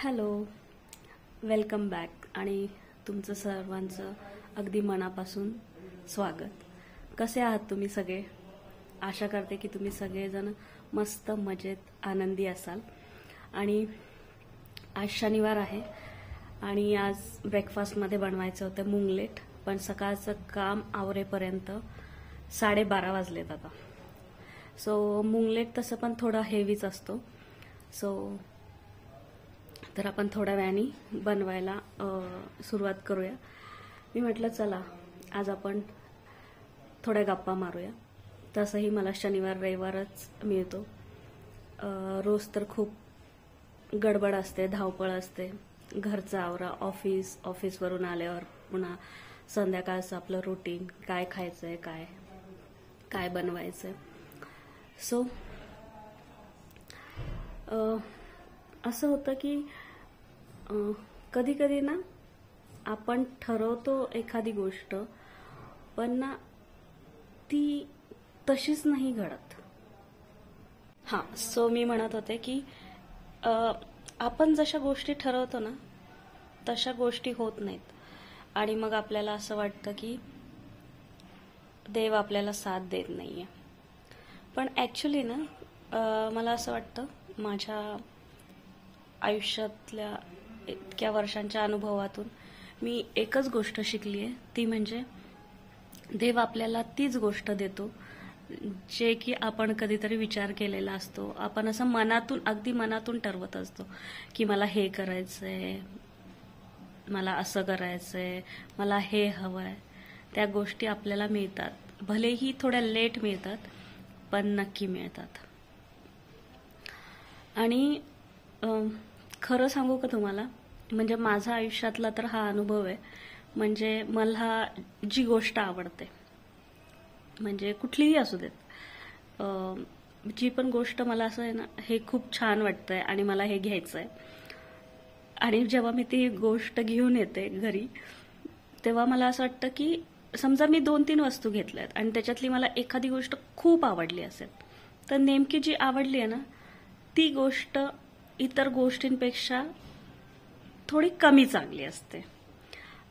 Hello, welcome back आणि तुमचं सर्वांचं अगदी मनापासून स्वागत. कसे आहात तुम्ही सगळे? आशा करते की तुम्ही सगळेजण मस्त मजेत आनंदी असाल. आणि आज शनिवार आहे आणि आज ब्रेकफास्टमध्ये बनवायचं होतं मुंगलेट, पण सकाळचं काम आवरेपर्यंत 12:30 वाजलेत आता. सो मुंगलेट तसं पण थोडा हेवीच असतो. तर आपण थोड्या वेळाने बनवायला सुरुवात करूया. मी म्हटलं चला आज आपण थोड्या गप्पा मारूया. तसंही मला शनिवार रविवारच मिळतो. रोज तर खूप गडबड असते, धावपळ असते, घरचं आवरा, ऑफिसवरून आल्यावर पुन्हा संध्याकाळचं आपलं रुटीन, काय खायचंय, काय बनवायचंय. सो असं होतं की कधी कधी ना आपण ठरवतो एखादी गोष्ट, पण ना ती तशीच नाही घडत. सो मी म्हणत होते की आपण जशा गोष्टी ठरवतो ना तशा गोष्टी होत नाहीत आणि मग आपल्याला असं वाटतं की देव आपल्याला साथ देत नाहीये. पण ऍक्च्युली ना मला असं वाटतं, माझ्या आयुष्यातल्या इतक्या वर्षांच्या अनुभवातून मी एकच गोष्ट शिकली आहे, ती म्हणजे देव आपल्याला तीच गोष्ट देतो जे की आपण कधीतरी विचार केलेला असतो. आपण असं अगदी मनातून ठरवत असतो की मला हे करायचंय, मला असं करायचंय, मला हे हवंय. त्या गोष्टी आपल्याला मिळतात, भलेही थोड्या लेट मिळतात, पण नक्की मिळतात. आणि खरं सांगू का तुम्हाला, म्हणजे माझा आयुष्यातला तर हा अनुभव आहे. म्हणजे मला जी गोष्ट आवडते, म्हणजे कुठलीही असू देत, जी पण गोष्ट मला असं आहे ना, हे खूप छान वाटतंय आणि मला हे घ्यायचंय, आणि जेव्हा मी ती गोष्ट घेऊन येते घरी, तेव्हा मला असं वाटतं की समजा मी 2-3 वस्तू घेतल्यात आणि त्याच्यातली मला एखादी गोष्ट खूप आवडली असेल, तर नेमकी जी आवडली आहे ना ती गोष्ट इतर गोष्टींपेक्षा थोडी कमी चांगली असते.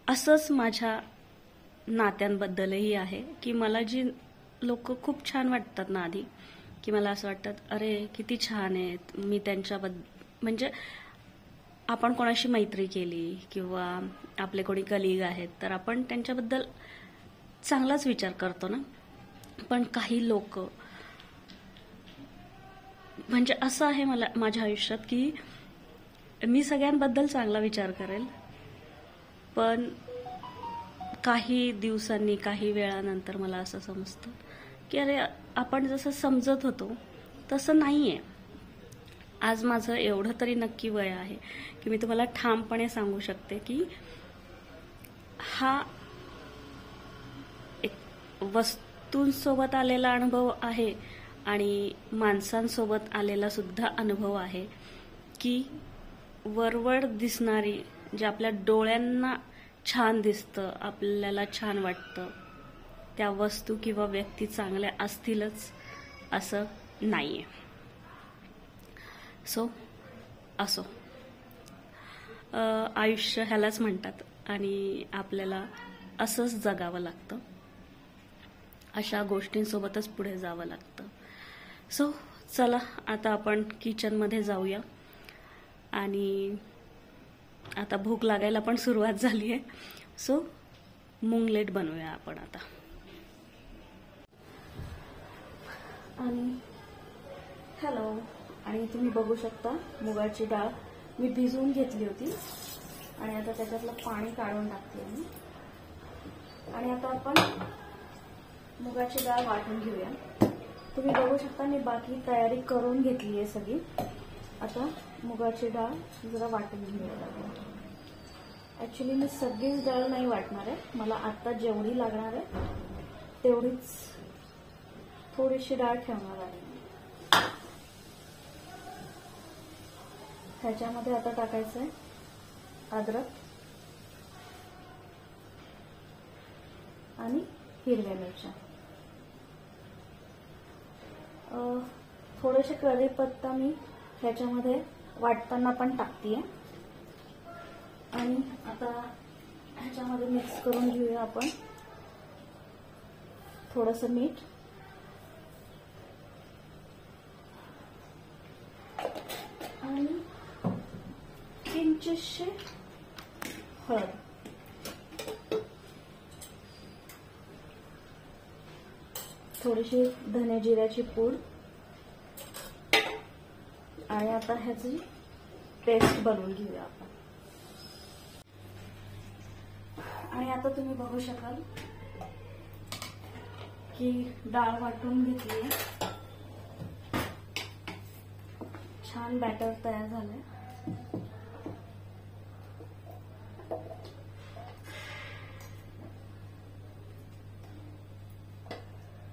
असंच माझ्या नात्यांबद्दलही आहे की मला जी लोक खूप छान वाटतात ना आधी, की मला असं वाटतं अरे किती छान आहेत, मी त्यांच्याबद्दल, म्हणजे आपण कोणाशी मैत्री केली किंवा आपले कोणी कलीग आहेत तर आपण त्यांच्याबद्दल चांगलाच विचार करतो ना. पण काही लोक, म्हणजे असं आहे मला माझ्या आयुष्यात की मी सगळ्यांबद्दल चांगला विचार करेल, पण काही दिवसांनी, काही वेळानंतर मला असं समजतं की अरे आपण जसं समजत होतो तसं नाहीये. आज माझं एवढं तरी नक्की वय आहे की मी तुम्हाला ठामपणे सांगू शकते की हा एक वस्तूंसोबत आलेला अनुभव आहे आणि माणसांसोबत आलेला सुद्धा अनुभव आहे की वरवर दिसणारी, जे आपल्या डोळ्यांना छान दिसतं, आपल्याला छान वाटतं, त्या वस्तू किंवा व्यक्ती चांगल्या असतीलच असं नाहीये. सो असो, आयुष्य ह्यालाच म्हणतात आणि आपल्याला असंच जगावं लागतं, अशा गोष्टींसोबतच पुढे जावं लागतं. सो चला आता आपण किचनमध्ये जाऊया. आणि आता भूक लागायला पण सुरुवात झाली आहे. सो मुंगलेट बनवूया आपण आता. आणि हॅलो, आणि तुम्ही बघू शकता मुगाची डाळ मी भिजवून घेतली होती आणि आता त्याच्यातलं पाणी काढून टाकते मी. आणि आता आपण मुगाची डाळ वाटून घेऊया. तुम्ही बघू शकता मी बाकी तयारी करून घेतली आहे सगळी. आता मुगाची डाळ जरा वाटून घेऊया. ऍक्च्युली मी सगळीच डाळ नाही वाटणार आहे, मला आता जेवढी लागणार आहे तेवढीच थोडीशी डाळ ठेवणार आहे. ह्याच्यामध्ये आता टाकायचं आहे अद्रक आणि हिरव्या मिरच्या, थोडेसे कढीपत्ता मी ह्याच्यामध्ये वाटताना पण टाकतीये. आणि आता ह्याच्यामध्ये मिक्स करून घेऊया आपण थोडंसं मीठ आणि किंचितशी हळद. थोडीशी धने जिऱ्याची पूड आणि आता ह्याची पेस्ट बनवून घेऊया आपण. आणि आता तुम्ही बघू शकाल की डाळ वाटून घेतली आहे. छान बॅटर तयार झालंय.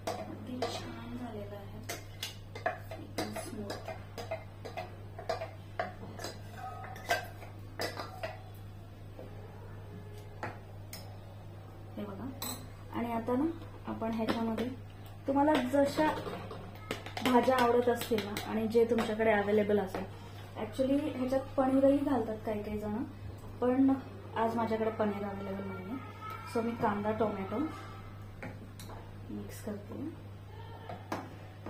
अगदी छान झालेलं आहे, एकदम स्मूथ. हे बघा. आणि आता ना आपण ह्याच्यामध्ये तुम्हाला जशा भाज्या आवडत असतील ना आणि जे तुमच्याकडे अवेलेबल असेल, ऍक्च्युली ह्याच्यात पनीरही घालतात काही काही जण, पण आज माझ्याकडे पनीर अवेलेबल नाहीये, सो मी कांदा टोमॅटो मिक्स करते.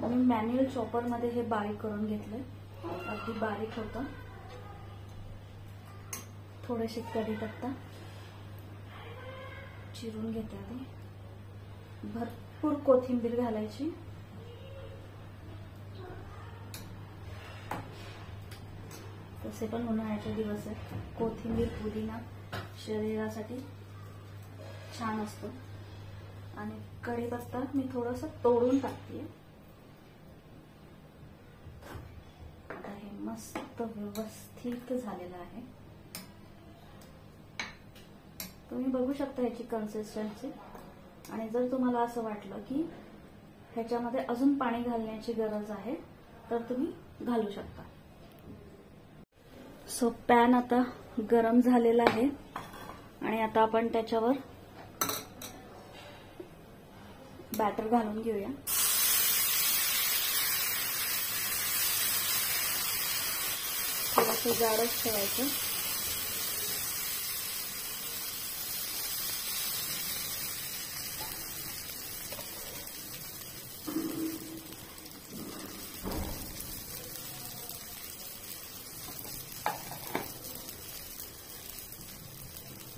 मी मॅन्युअल चॉपरमध्ये हे बारीक करून घेतलंय, अगदी बारीक होतं. थोडेसे कढीपत्ता चिरून घेते आधी. भरपूर कोथिंबीर घालायची. तसे पण उन्हाळ्याचे दिवस आहेत, कोथिंबीर पुदिना शरीरासाठी छान असतो. आणि कढीपत्ता मी थोडंसं तोडून टाकते. आता हे मस्त व्यवस्थित झालेलं आहे. तुम्ही बघू शकता ह्याची कन्सिस्टन्सी. आणि जर तुम्हाला असं वाटलं की ह्याच्यामध्ये अजून पाणी घालण्याची गरज आहे तर तुम्ही घालू शकता. सो पॅन आता गरम झालेला आहे आणि आता आपण त्याच्यावर बॅटर घालून घेऊया. थोडंसं जाडच ठेवायचं.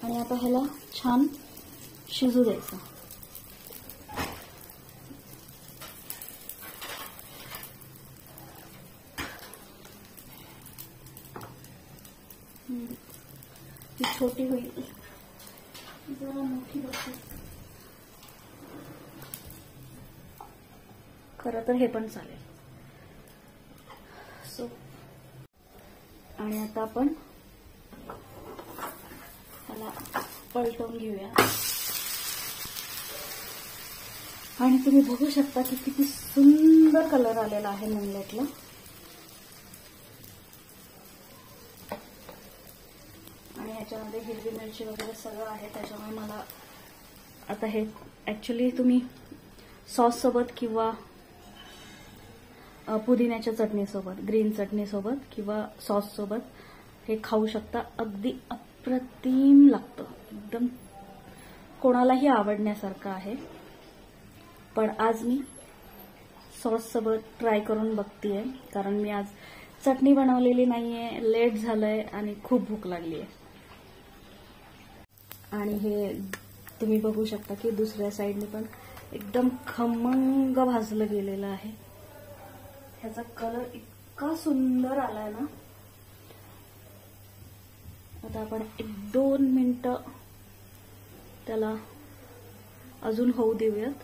आणि आता ह्याला छान शिजू द्यायचं. ती छोटी होईल, जरा मोठी बसेल. खरं तर हे पण चालेल. सो आणि आता आपण पलटवून घेऊया. आणि तुम्ही बघू शकता की किती सुंदर कलर आलेला आहे मिलेटला. आणि ह्याच्यामध्ये हिरवी मिरची वगैरे सगळं आहे, त्याच्यामुळे मला आता हे ऍक्च्युली तुम्ही सॉस सोबत किंवा पुदिन्याच्या चटणीसोबत, ग्रीन चटणीसोबत किंवा सॉस सोबत हे खाऊ शकता. अगदी अप्रतिम लागतं, एकदम कोणालाही आवडण्यासारखं आहे. पण आज मी सॉस सोबत ट्राय करून बघतीये, कारण मी आज चटणी बनवलेली नाहीये, लेट झालंय आणि खूप भूक लागली आहे. आणि हे तुम्ही बघू शकता की दुसऱ्या साईडने पण एकदम खमंग भाजलं गेलेलं आहे. ह्याचा कलर इतका सुंदर आलाय ना. आता आपण 1-2 मिनिटं त्याला अजून होऊ देऊयात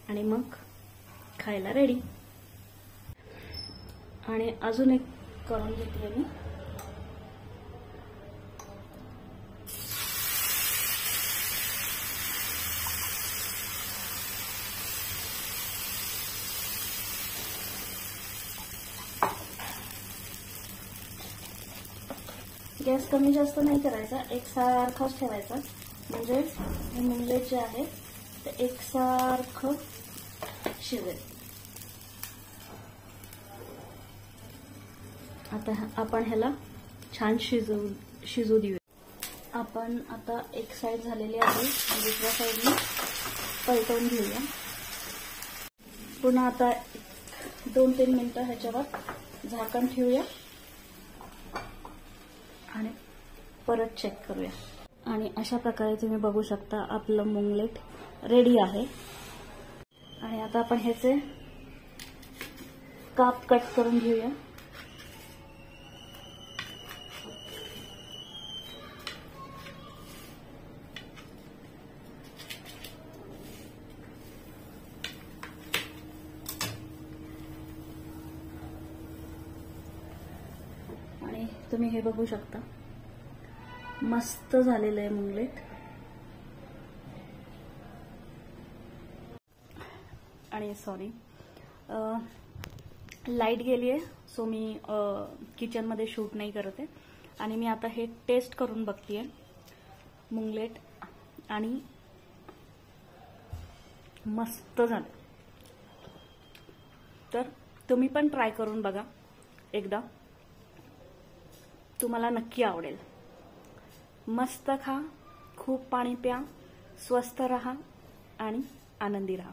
आणि मग खायला रेडी. आणि अजून एक करून घेतली मी. गॅस कमी जास्त नाही करायचा, एकसारखाच ठेवायचा, म्हणजे हे मिलेट जे आहे ते एकसारखं शिजेल. आता आपण ह्याला छान शिजू देऊया. आपण आता एक साईड झालेली आहे, दुसऱ्या साईडने पलटवून घेऊया. पुन्हा आता 2-3 मिनिटं ह्याच्यावर झाकण ठेवूया आणि परत चेक करूया. आणि अशा प्रकारे तुम्ही बघू शकता आपलं मुंगलेट रेडी आहे. आणि आता आपण ह्याचे काप कट करून घेऊया. आणि तुम्ही हे बघू शकता, मस्त झालेलं आहे मुंगलेट. आणि सॉरी, लाईट गेली आहे, सो मी किचनमध्ये शूट नाही करत आहे. आणि मी आता हे टेस्ट करून बघतीये मुंगलेट, आणि मस्त झालं. तर तुम्ही पण ट्राय करून बघा एकदा, तुम्हाला नक्की आवडेल. मस्त खा, खूप पाणी प्या, स्वस्थ रहा आणि आनंदी रहा.